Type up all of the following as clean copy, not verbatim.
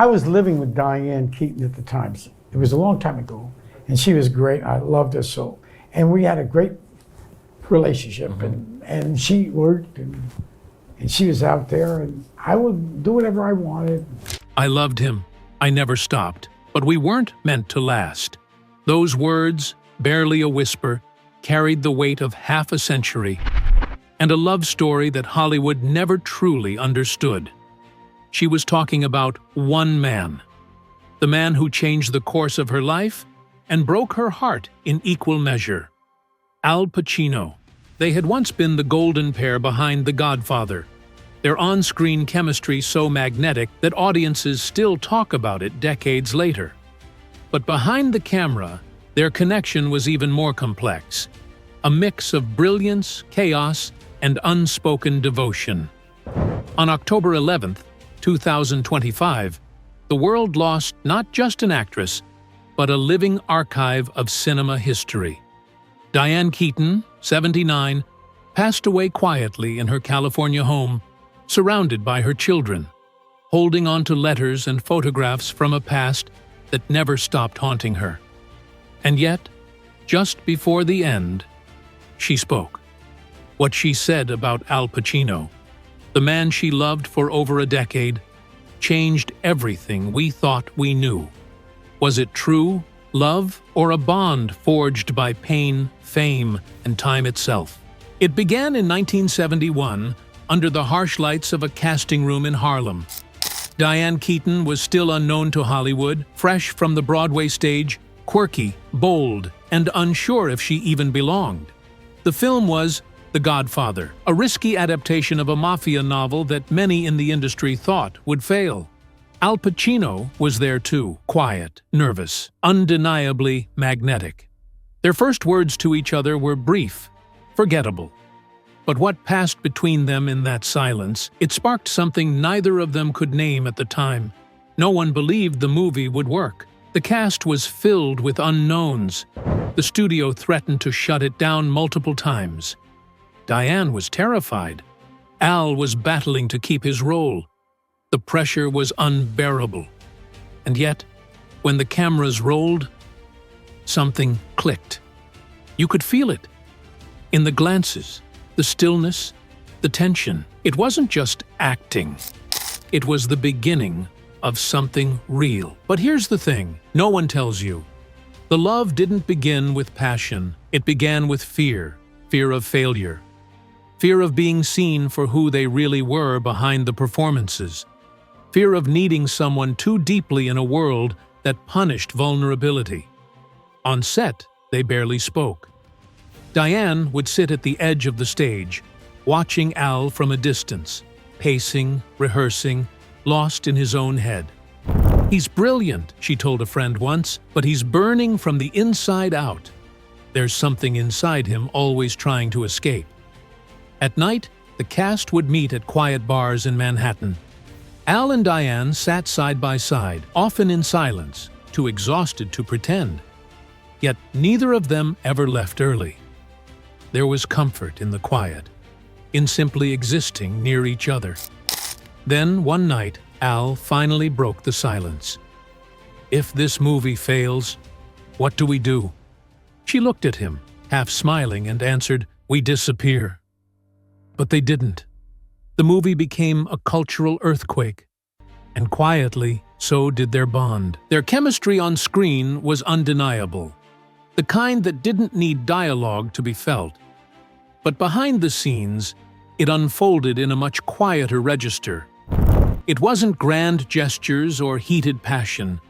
I was living with Diane Keaton at the time. It was a long time ago, and she was great. I loved her so. And we had a great relationship, and she worked, and she was out there, and I would do whatever I wanted. I loved him. I never stopped. But we weren't meant to last. Those words, barely a whisper, carried the weight of half a century, and a love story that Hollywood never truly understood. She was talking about one man, the man who changed the course of her life and broke her heart in equal measure. Al Pacino. They had once been the golden pair behind The Godfather, their on-screen chemistry so magnetic that audiences still talk about it decades later. But behind the camera, their connection was even more complex, a mix of brilliance, chaos, and unspoken devotion. On October 11th, 2025, the world lost not just an actress, but a living archive of cinema history. Diane Keaton, 79, passed away quietly in her California home, surrounded by her children, holding on to letters and photographs from a past that never stopped haunting her. And yet, just before the end, she spoke. What she said about Al Pacino, the man she loved for over a decade, changed everything we thought we knew. Was it true love or a bond forged by pain, fame, and time itself? It began in 1971 under the harsh lights of a casting room in Harlem. Diane Keaton was still unknown to Hollywood, fresh from the Broadway stage, quirky, bold, and unsure if she even belonged. The film was The Godfather, a risky adaptation of a mafia novel that many in the industry thought would fail. Al Pacino was there too, quiet, nervous, undeniably magnetic. Their first words to each other were brief, forgettable. But what passed between them in that silence, it sparked something neither of them could name at the time. No one believed the movie would work. The cast was filled with unknowns. The studio threatened to shut it down multiple times. Diane was terrified. Al was battling to keep his role. The pressure was unbearable. And yet, when the cameras rolled, something clicked. You could feel it. In the glances, the stillness, the tension. It wasn't just acting. It was the beginning of something real. But here's the thing, no one tells you. The love didn't begin with passion. It began with fear. Fear of failure. Fear of being seen for who they really were behind the performances. Fear of needing someone too deeply in a world that punished vulnerability. On set, they barely spoke. Diane would sit at the edge of the stage, watching Al from a distance, pacing, rehearsing, lost in his own head. "He's brilliant," she told a friend once, "but he's burning from the inside out. There's something inside him always trying to escape." At night, the cast would meet at quiet bars in Manhattan. Al and Diane sat side by side, often in silence, too exhausted to pretend. Yet neither of them ever left early. There was comfort in the quiet, in simply existing near each other. Then, one night, Al finally broke the silence. "If this movie fails, what do we do?" She looked at him, half smiling, and answered, "We disappear." But they didn't. The movie became a cultural earthquake. And quietly, so did their bond. Their chemistry on screen was undeniable. The kind that didn't need dialogue to be felt. But behind the scenes, it unfolded in a much quieter register. It wasn't grand gestures or heated passion.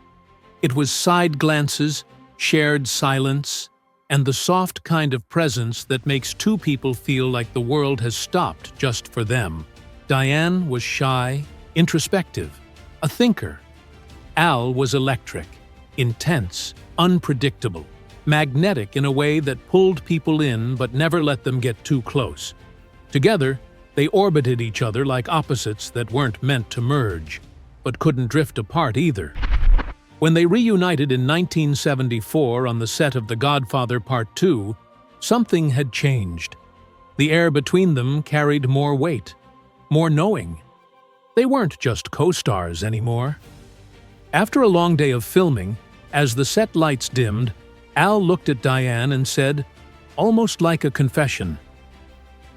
It was side glances, shared silence, and the soft kind of presence that makes two people feel like the world has stopped just for them. Diane was shy, introspective, a thinker. Al was electric, intense, unpredictable, magnetic in a way that pulled people in but never let them get too close. Together, they orbited each other like opposites that weren't meant to merge, but couldn't drift apart either. When they reunited in 1974 on the set of The Godfather Part 2, something had changed. The air between them carried more weight, more knowing. They weren't just co-stars anymore. After a long day of filming, as the set lights dimmed, Al looked at Diane and said, almost like a confession,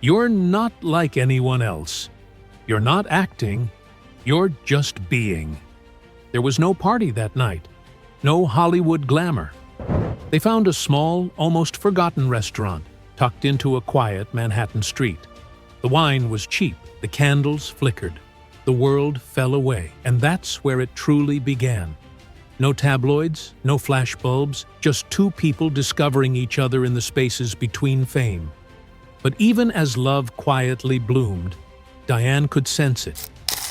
"You're not like anyone else. You're not acting, you're just being." There was no party that night, no Hollywood glamour. They found a small, almost forgotten restaurant tucked into a quiet Manhattan street. The wine was cheap, the candles flickered, the world fell away, and that's where it truly began. No tabloids, no flashbulbs, just two people discovering each other in the spaces between fame. But even as love quietly bloomed, Diane could sense it,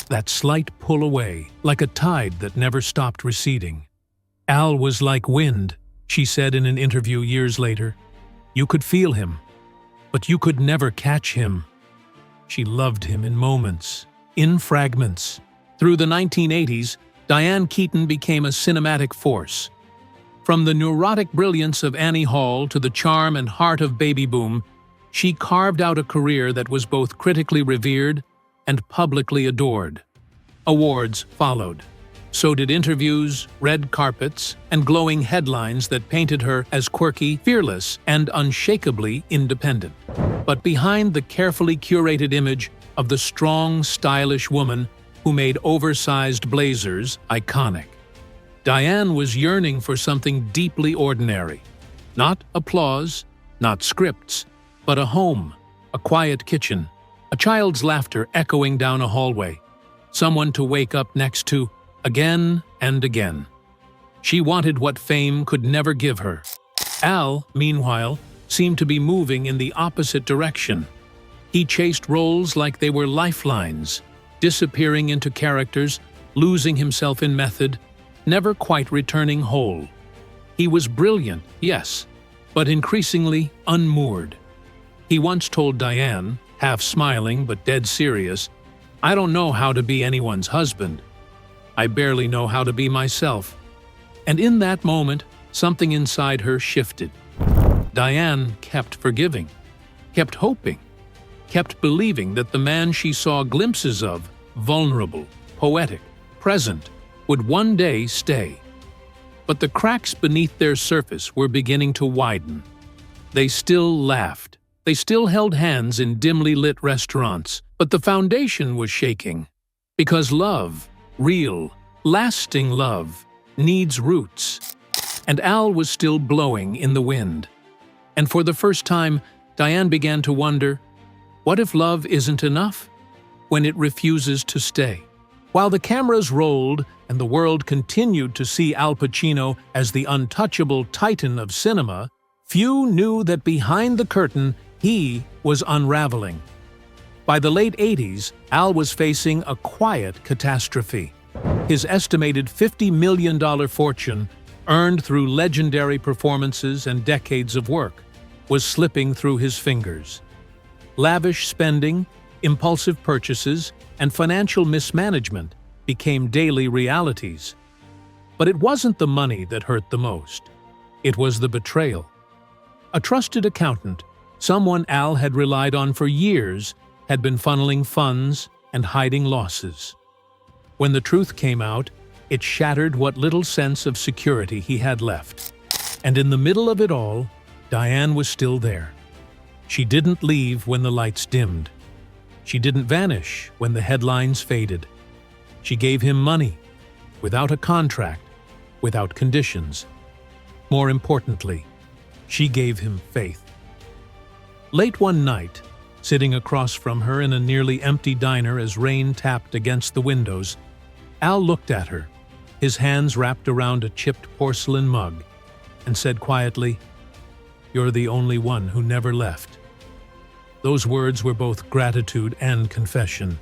that slight pull away, like a tide that never stopped receding. Al was like wind, she said in an interview years later. You could feel him, but you could never catch him. She loved him in moments, in fragments. Through the 1980s, Diane Keaton became a cinematic force. From the neurotic brilliance of Annie Hall to the charm and heart of Baby Boom, she carved out a career that was both critically revered and publicly adored. Awards followed. So did interviews, red carpets, and glowing headlines that painted her as quirky, fearless, and unshakably independent. But behind the carefully curated image of the strong, stylish woman who made oversized blazers iconic, Diane was yearning for something deeply ordinary. Not applause, not scripts, but a home, a quiet kitchen, a child's laughter echoing down a hallway, someone to wake up next to again and again. She wanted what fame could never give her. Al, meanwhile, seemed to be moving in the opposite direction. He chased roles like they were lifelines, disappearing into characters, losing himself in method, never quite returning whole. He was brilliant, yes, but increasingly unmoored. He once told Diane, half smiling but dead serious, "I don't know how to be anyone's husband. I barely know how to be myself." And in that moment, something inside her shifted. Diane kept forgiving, kept hoping, kept believing that the man she saw glimpses of, vulnerable, poetic, present, would one day stay. But the cracks beneath their surface were beginning to widen. They still laughed. They still held hands in dimly lit restaurants, but the foundation was shaking. Because love, real, lasting love, needs roots. And Al was still blowing in the wind. And for the first time, Diane began to wonder, what if love isn't enough? When it refuses to stay? While the cameras rolled and the world continued to see Al Pacino as the untouchable titan of cinema, few knew that behind the curtain he was unraveling. By the late 80s, Al was facing a quiet catastrophe. His estimated $50 million fortune, earned through legendary performances and decades of work, was slipping through his fingers. Lavish spending, impulsive purchases, and financial mismanagement became daily realities. But it wasn't the money that hurt the most. It was the betrayal. A trusted accountant, someone Al had relied on for years, had been funneling funds and hiding losses. When the truth came out, it shattered what little sense of security he had left. And in the middle of it all, Diane was still there. She didn't leave when the lights dimmed. She didn't vanish when the headlines faded. She gave him money, without a contract, without conditions. More importantly, she gave him faith. Late one night, sitting across from her in a nearly empty diner as rain tapped against the windows, Al looked at her, his hands wrapped around a chipped porcelain mug, and said quietly, "You're the only one who never left." Those words were both gratitude and confession.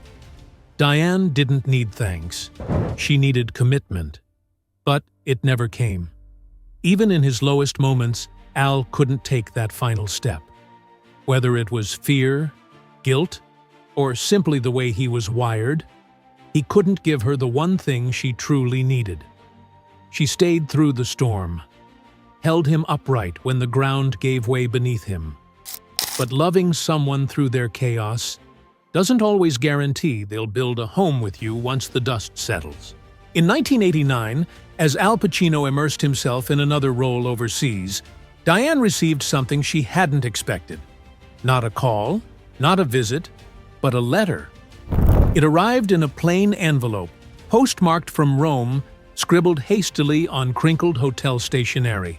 Diane didn't need thanks. She needed commitment. But it never came. Even in his lowest moments, Al couldn't take that final step. Whether it was fear, guilt, or simply the way he was wired, he couldn't give her the one thing she truly needed. She stayed through the storm, held him upright when the ground gave way beneath him. But loving someone through their chaos doesn't always guarantee they'll build a home with you once the dust settles. In 1989, as Al Pacino immersed himself in another role overseas, Diane received something she hadn't expected. Not a call, not a visit, but a letter. It arrived in a plain envelope, postmarked from Rome, scribbled hastily on crinkled hotel stationery.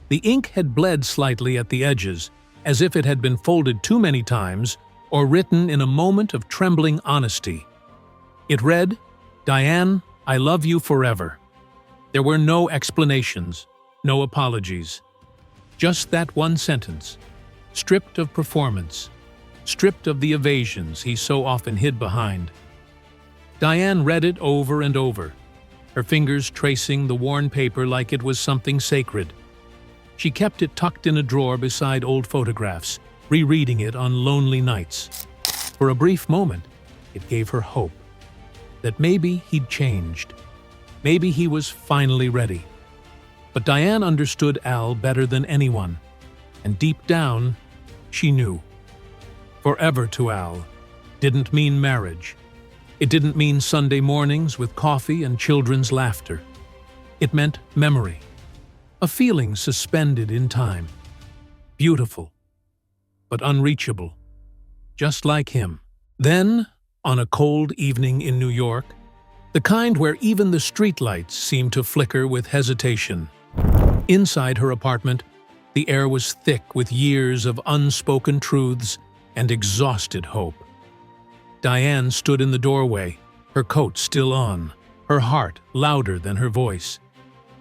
The ink had bled slightly at the edges, as if it had been folded too many times or written in a moment of trembling honesty. It read, "Diane, I love you forever." There were no explanations, no apologies. Just that one sentence, stripped of performance, stripped of the evasions he so often hid behind. Diane read it over and over, her fingers tracing the worn paper like it was something sacred. She kept it tucked in a drawer beside old photographs, rereading it on lonely nights. For a brief moment, it gave her hope that maybe he'd changed. Maybe he was finally ready. But Diane understood Al better than anyone, and deep down, she knew. Forever to Al didn't mean marriage. It didn't mean Sunday mornings with coffee and children's laughter. It meant memory, a feeling suspended in time. Beautiful, but unreachable, just like him. Then, on a cold evening in New York, the kind where even the streetlights seemed to flicker with hesitation. Inside her apartment, the air was thick with years of unspoken truths and exhausted hope. Diane stood in the doorway, her coat still on, her heart louder than her voice.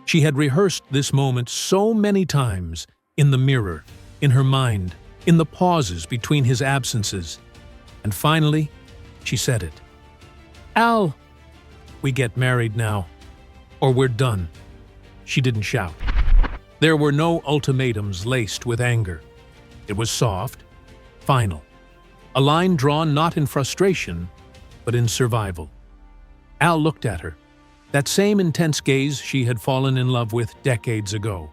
She had rehearsed this moment so many times, in the mirror, in her mind, in the pauses between his absences. And finally, she said it. "Al, we get married now, or we're done." She didn't shout. There were no ultimatums laced with anger. It was soft, final. A line drawn not in frustration, but in survival. Al looked at her, that same intense gaze she had fallen in love with decades ago.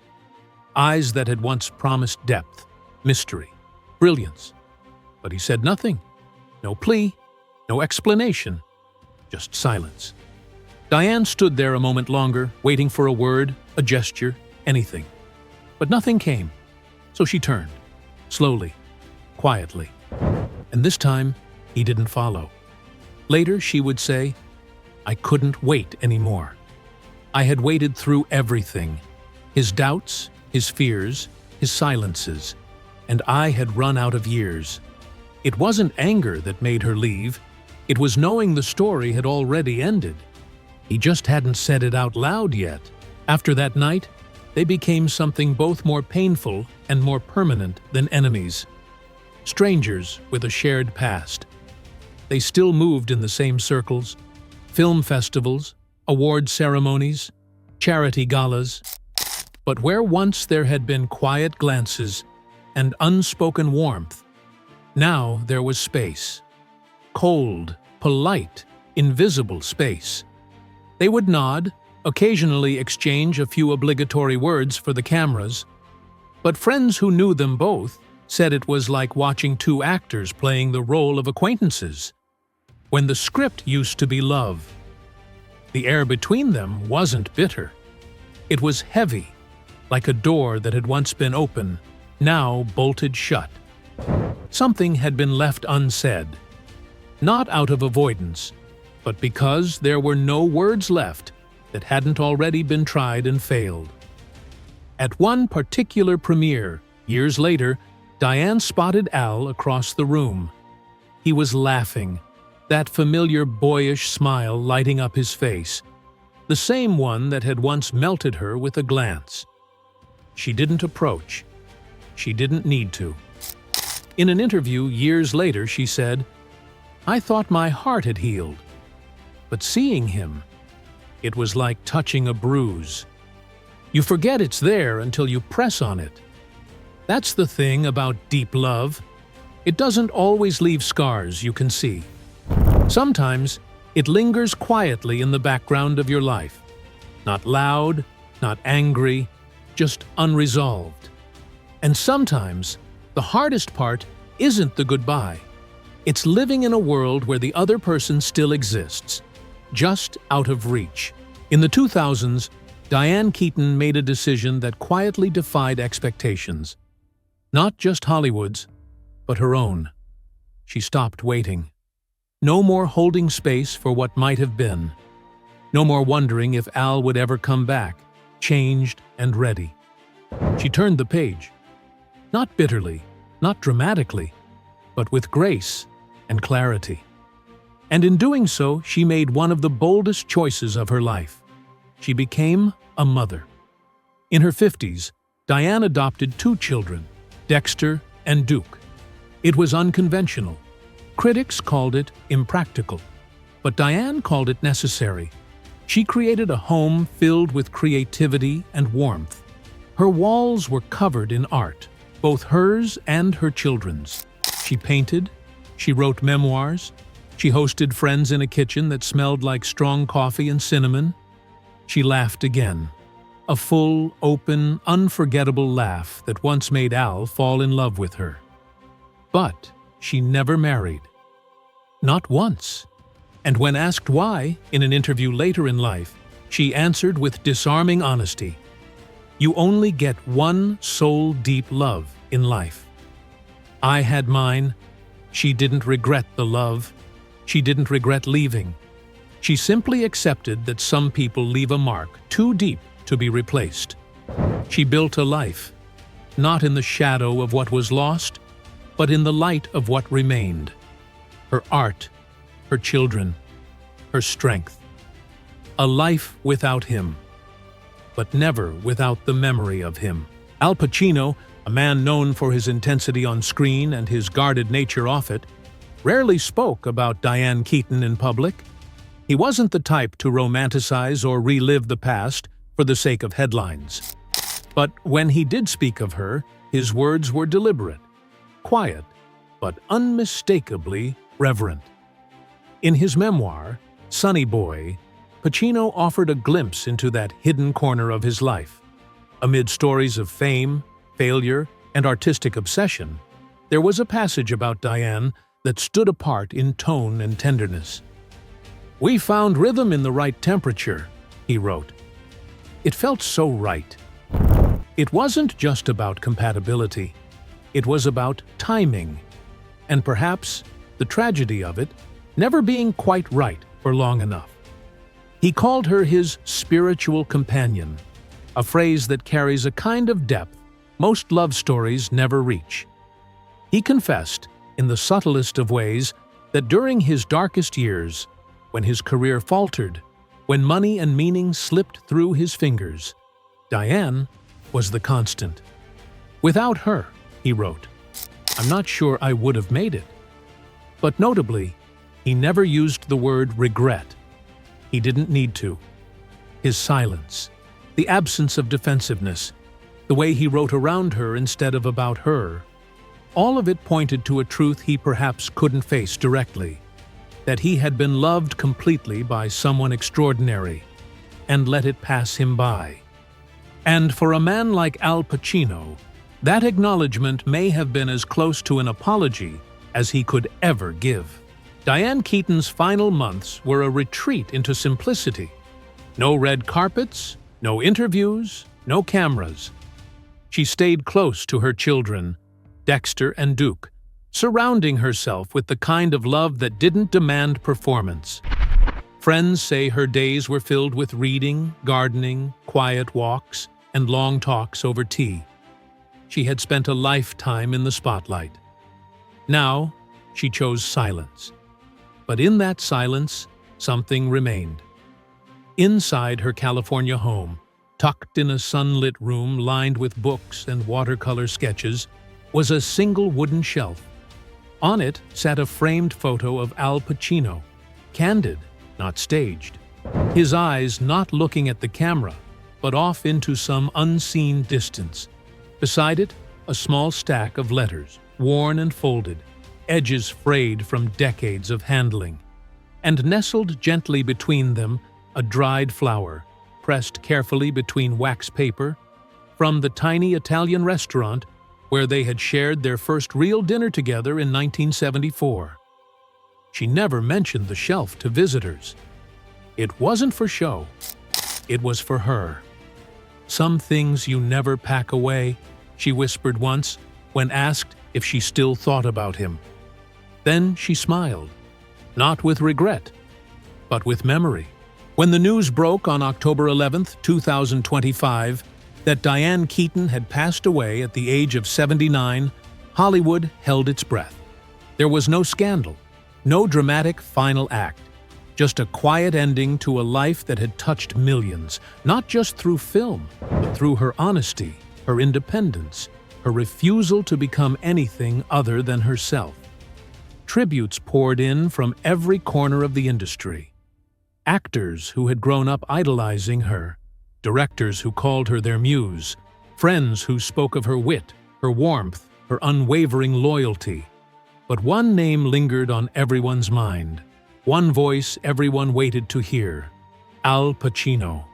Eyes that had once promised depth, mystery, brilliance. But he said nothing. No plea, no explanation, just silence. Diane stood there a moment longer, waiting for a word, a gesture, anything. But nothing came, so she turned, slowly, quietly. And this time, he didn't follow. Later, she would say, "I couldn't wait anymore. I had waited through everything, his doubts, his fears, his silences, and I had run out of years." It wasn't anger that made her leave. It was knowing the story had already ended. He just hadn't said it out loud yet. After that night, they became something both more painful and more permanent than enemies. Strangers with a shared past. They still moved in the same circles, film festivals, award ceremonies, charity galas. But where once there had been quiet glances and unspoken warmth, now there was space. Cold, polite, invisible space. They would nod, occasionally exchange a few obligatory words for the cameras, but friends who knew them both said it was like watching two actors playing the role of acquaintances. When the script used to be love, the air between them wasn't bitter. It was heavy, like a door that had once been open, now bolted shut. Something had been left unsaid, not out of avoidance, but because there were no words left that hadn't already been tried and failed. At one particular premiere, years later, Diane spotted Al across the room. He was laughing, that familiar boyish smile lighting up his face, the same one that had once melted her with a glance. She didn't approach. She didn't need to. In an interview years later, she said, "I thought my heart had healed. But seeing him, it was like touching a bruise. You forget it's there until you press on it. That's the thing about deep love. It doesn't always leave scars you can see. Sometimes it lingers quietly in the background of your life. Not loud, not angry, just unresolved. And sometimes the hardest part isn't the goodbye. It's living in a world where the other person still exists, just out of reach. In the 2000s, Diane Keaton made a decision that quietly defied expectations. Not just Hollywood's, but her own. She stopped waiting. No more holding space for what might have been. No more wondering if Al would ever come back, changed and ready. She turned the page. Not bitterly, not dramatically, but with grace and clarity. And in doing so, she made one of the boldest choices of her life. She became a mother. In her 50s, Diane adopted 2 children, Dexter and Duke. It was unconventional. Critics called it impractical, but Diane called it necessary. She created a home filled with creativity and warmth. Her walls were covered in art, both hers and her children's. She painted, she wrote memoirs, she hosted friends in a kitchen that smelled like strong coffee and cinnamon. She laughed again, a full, open, unforgettable laugh that once made Al fall in love with her. But she never married. Not once. And when asked why, in an interview later in life, she answered with disarming honesty, "You only get one soul-deep love in life. I had mine. She didn't regret the love. She didn't regret leaving. She simply accepted that some people leave a mark too deep to be replaced. She built a life, not in the shadow of what was lost, but in the light of what remained. Her art, her children, her strength. A life without him, but never without the memory of him." Al Pacino, a man known for his intensity on screen and his guarded nature off it, rarely spoke about Diane Keaton in public. He wasn't the type to romanticize or relive the past for the sake of headlines. But when he did speak of her, his words were deliberate, quiet, but unmistakably reverent. In his memoir, Sonny Boy, Pacino offered a glimpse into that hidden corner of his life. Amid stories of fame, failure, and artistic obsession, there was a passage about Diane that stood apart in tone and tenderness. "We found rhythm in the right temperature," he wrote. It felt so right. It wasn't just about compatibility. It was about timing, and perhaps the tragedy of it, never being quite right for long enough. He called her his spiritual companion, a phrase that carries a kind of depth most love stories never reach. He confessed, in the subtlest of ways, that during his darkest years, when his career faltered, when money and meaning slipped through his fingers, Diane was the constant. "Without her," he wrote, "I'm not sure I would have made it." But notably, he never used the word regret. He didn't need to. His silence, the absence of defensiveness, the way he wrote around her instead of about her, all of it pointed to a truth he perhaps couldn't face directly, that he had been loved completely by someone extraordinary, and let it pass him by. And for a man like Al Pacino, that acknowledgement may have been as close to an apology as he could ever give. Diane Keaton's final months were a retreat into simplicity. No red carpets, no interviews, no cameras. She stayed close to her children, Dexter and Duke, surrounding herself with the kind of love that didn't demand performance. Friends say her days were filled with reading, gardening, quiet walks, and long talks over tea. She had spent a lifetime in the spotlight. Now, she chose silence. But in that silence, something remained. Inside her California home, tucked in a sunlit room lined with books and watercolor sketches, was a single wooden shelf. On it sat a framed photo of Al Pacino, candid, not staged. His eyes not looking at the camera, but off into some unseen distance. Beside it, a small stack of letters, worn and folded, edges frayed from decades of handling. And nestled gently between them, a dried flower, pressed carefully between wax paper, from the tiny Italian restaurant where they had shared their first real dinner together in 1974. She never mentioned the shelf to visitors. It wasn't for show. It was for her. "Some things you never pack away," she whispered once when asked if she still thought about him. Then she smiled, not with regret, but with memory. When the news broke on October 11th, 2025, that Diane Keaton had passed away at the age of 79, Hollywood held its breath. There was no scandal, no dramatic final act, just a quiet ending to a life that had touched millions, not just through film, but through her honesty, her independence, her refusal to become anything other than herself. Tributes poured in from every corner of the industry. Actors who had grown up idolizing her, directors who called her their muse, friends who spoke of her wit, her warmth, her unwavering loyalty. But one name lingered on everyone's mind, one voice everyone waited to hear: Al Pacino.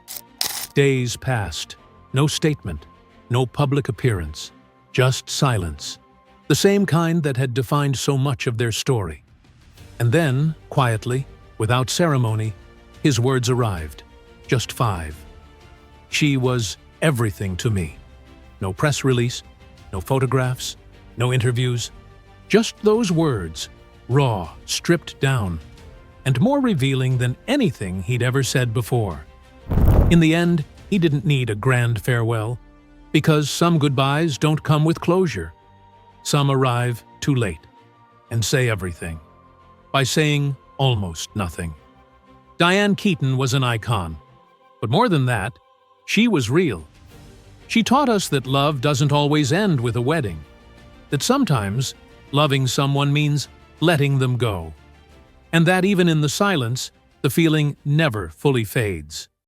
Days passed, no statement, no public appearance, just silence, the same kind that had defined so much of their story. And then, quietly, without ceremony, his words arrived, just 5. "She was everything to me." No press release, no photographs, no interviews, just those words, raw, stripped down, and more revealing than anything he'd ever said before. In the end, he didn't need a grand farewell, because some goodbyes don't come with closure. Some arrive too late and say everything, by saying almost nothing. Diane Keaton was an icon, but more than that, she was real. She taught us that love doesn't always end with a wedding, that sometimes loving someone means letting them go, and that even in the silence, the feeling never fully fades.